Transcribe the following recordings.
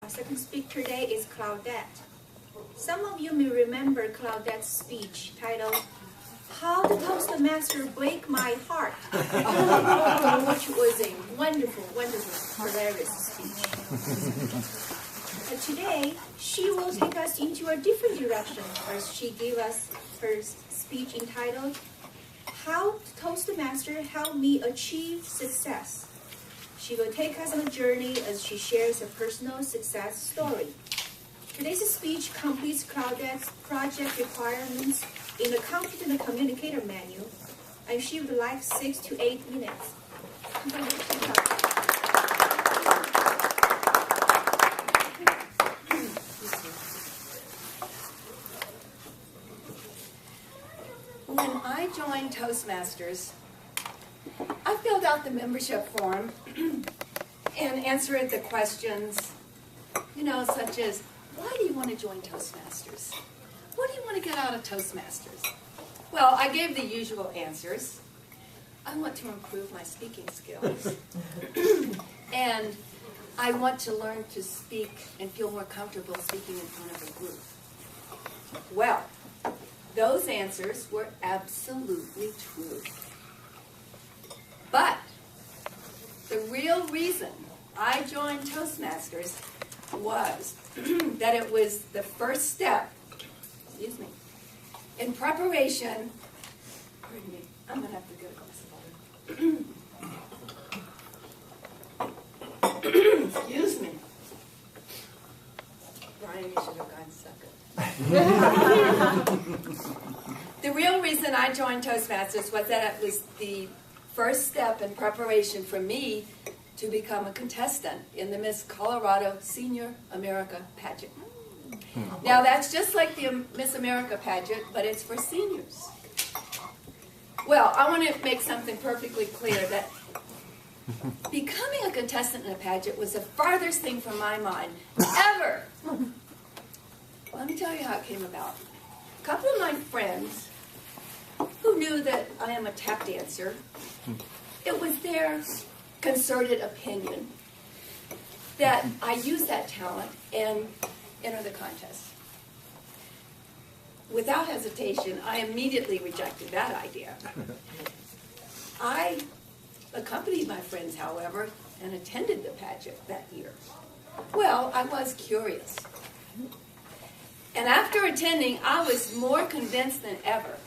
Our second speaker today is Claudette. Some of you may remember Claudette's speech titled, How the Toastmaster Break My Heart, which was a wonderful, hilarious speech. But today, she will take us into a different direction as she gave us her speech entitled, How the Toastmaster Helped Me Achieve Success. She will take us on a journey as she shares her personal success story. Today's speech completes Claudette's project requirements in the Competent Communicator manual, and she would like 6 to 8 minutes. When I joined Toastmasters, I filled out the membership form and answered the questions, such as, why do you want to join Toastmasters? What do you want to get out of Toastmasters? Well, I gave the usual answers. I want to improve my speaking skills. And I want to learn to speak and feel more comfortable speaking in front of a group. Well, those answers were absolutely true. But the real reason I joined Toastmasters was that it was the first step, in preparation. Pardon me, I'm going to have to get a glass of water. Excuse me. Brian, you should have gone second. The real reason I joined Toastmasters was that it was the first step in preparation for me to become a contestant in the Miss Colorado Senior America Pageant. Now that's just like the Miss America Pageant, but it's for seniors. Well, I want to make something perfectly clear that becoming a contestant in a pageant was the farthest thing from my mind ever. Let me tell you how it came about. A couple of my friends who knew that I am a tap dancer, it was their concerted opinion that I use that talent and enter the contest. Without hesitation, I immediately rejected that idea. I accompanied my friends, however, and attended the pageant that year. Well, I was curious. And after attending, I was more convinced than ever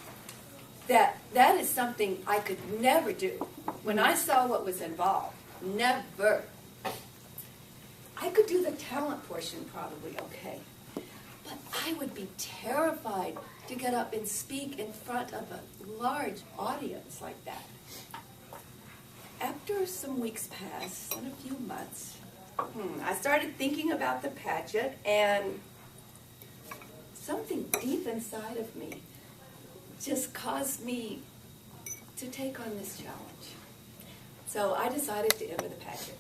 that that is something I could never do. When I saw what was involved, never. I could do the talent portion probably okay, but I would be terrified to get up and speak in front of a large audience like that. After some weeks passed and a few months, I started thinking about the pageant, and something deep inside of me just caused me to take on this challenge. So I decided to enter the pageant.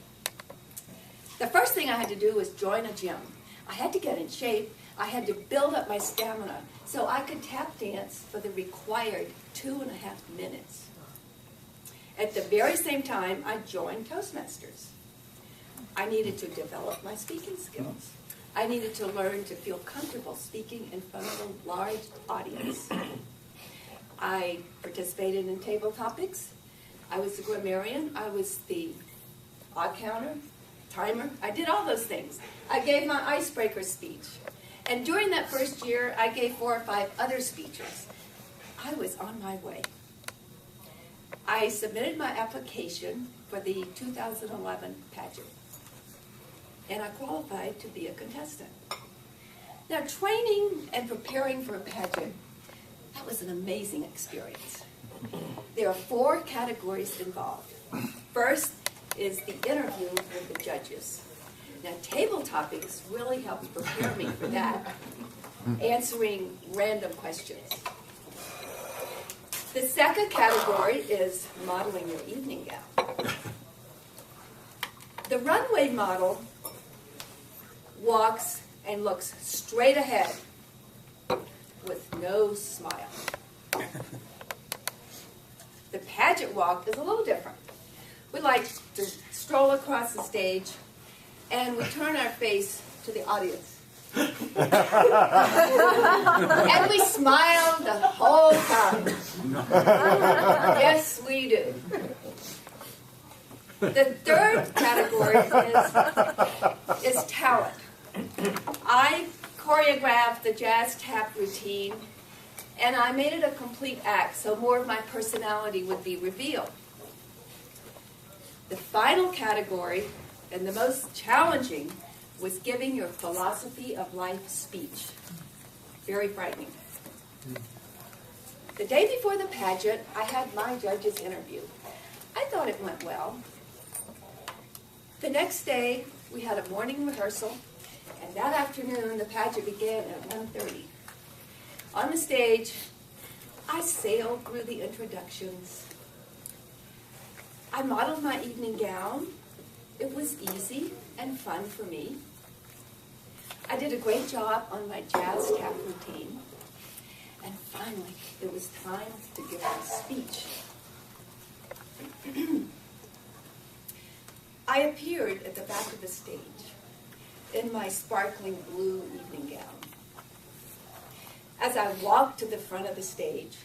The first thing I had to do was join a gym. I had to get in shape. I had to build up my stamina so I could tap dance for the required 2.5 minutes. At the very same time, I joined Toastmasters. I needed to develop my speaking skills. I needed to learn to feel comfortable speaking in front of a large audience. I participated in table topics. I was the grammarian. I was the odd counter, timer. I did all those things. I gave my icebreaker speech. And during that first year, I gave 4 or 5 other speeches. I was on my way. I submitted my application for the 2011 pageant, and I qualified to be a contestant. Now, training and preparing for a pageant, that was an amazing experience. There are 4 categories involved. First is the interview with the judges. Now, table topics really helped prepare me for that, answering random questions. The second category is modeling your evening gown. The runway model walks and looks straight ahead with no smile. The pageant walk is a little different. We like to stroll across the stage, and we turn our face to the audience. And we smiled the whole time. Yes, we do. The third category is talent. I choreographed the jazz tap routine, and I made it a complete act so more of my personality would be revealed. The final category, and the most challenging, was giving your philosophy of life speech. Very frightening. The day before the pageant, I had my judge's interview. I thought it went well. The next day, we had a morning rehearsal, and that afternoon, the pageant began at 1:30. On the stage, I sailed through the introductions. I modeled my evening gown. It was easy and fun for me. I did a great job on my jazz tap routine. And finally, it was time to give my speech. I appeared at the back of the stage in my sparkling blue evening gown. As I walked to the front of the stage,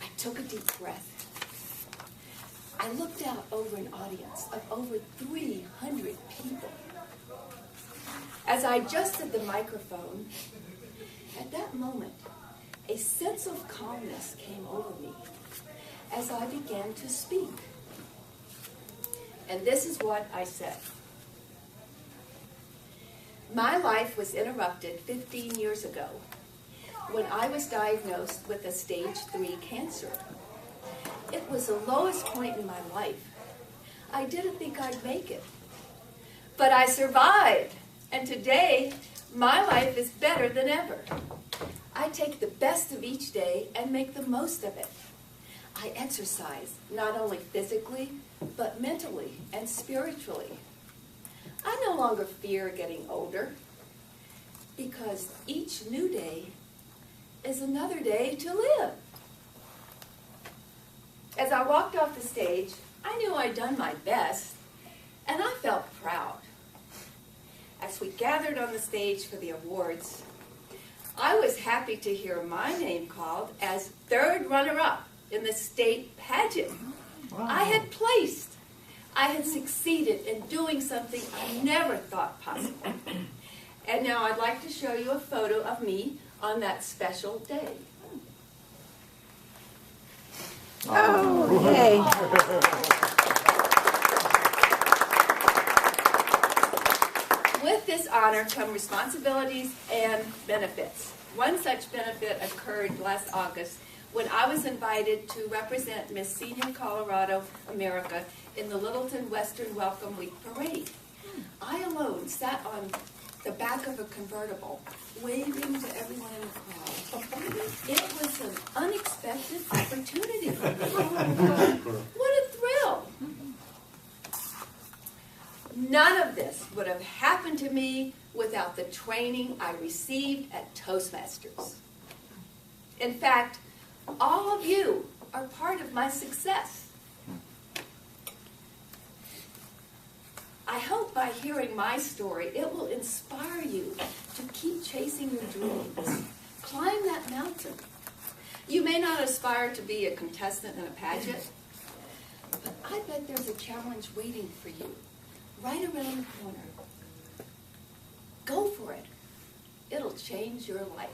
I took a deep breath. I looked out over an audience of over 300 people. As I adjusted the microphone, at that moment, a sense of calmness came over me as I began to speak. And this is what I said. My life was interrupted 15 years ago when I was diagnosed with a stage 3 cancer. It was the lowest point in my life. I didn't think I'd make it. But I survived, and today my life is better than ever. I take the best of each day and make the most of it. I exercise, not only physically, but mentally and spiritually. I no longer fear getting older, because each new day is another day to live. As I walked off the stage, I knew I'd done my best, and I felt proud. As we gathered on the stage for the awards, I was happy to hear my name called as third runner-up in the state pageant. Wow. I had placed. I had succeeded in doing something I never thought possible. And now I'd like to show you a photo of me on that special day. Oh, yay. With this honor come responsibilities and benefits. One such benefit occurred last August when I was invited to represent Miss Senior Colorado America in the Littleton Western Welcome Week Parade. I alone sat on the back of a convertible, waving to everyone in the crowd. It was an unexpected opportunity for me. What a thrill! None of this would have happened to me without the training I received at Toastmasters. In fact, all of you are part of my success. I hope by hearing my story, it will inspire you to keep chasing your dreams. Climb that mountain. You may not aspire to be a contestant in a pageant, but I bet there's a challenge waiting for you right around the corner. Go for it. It'll change your life.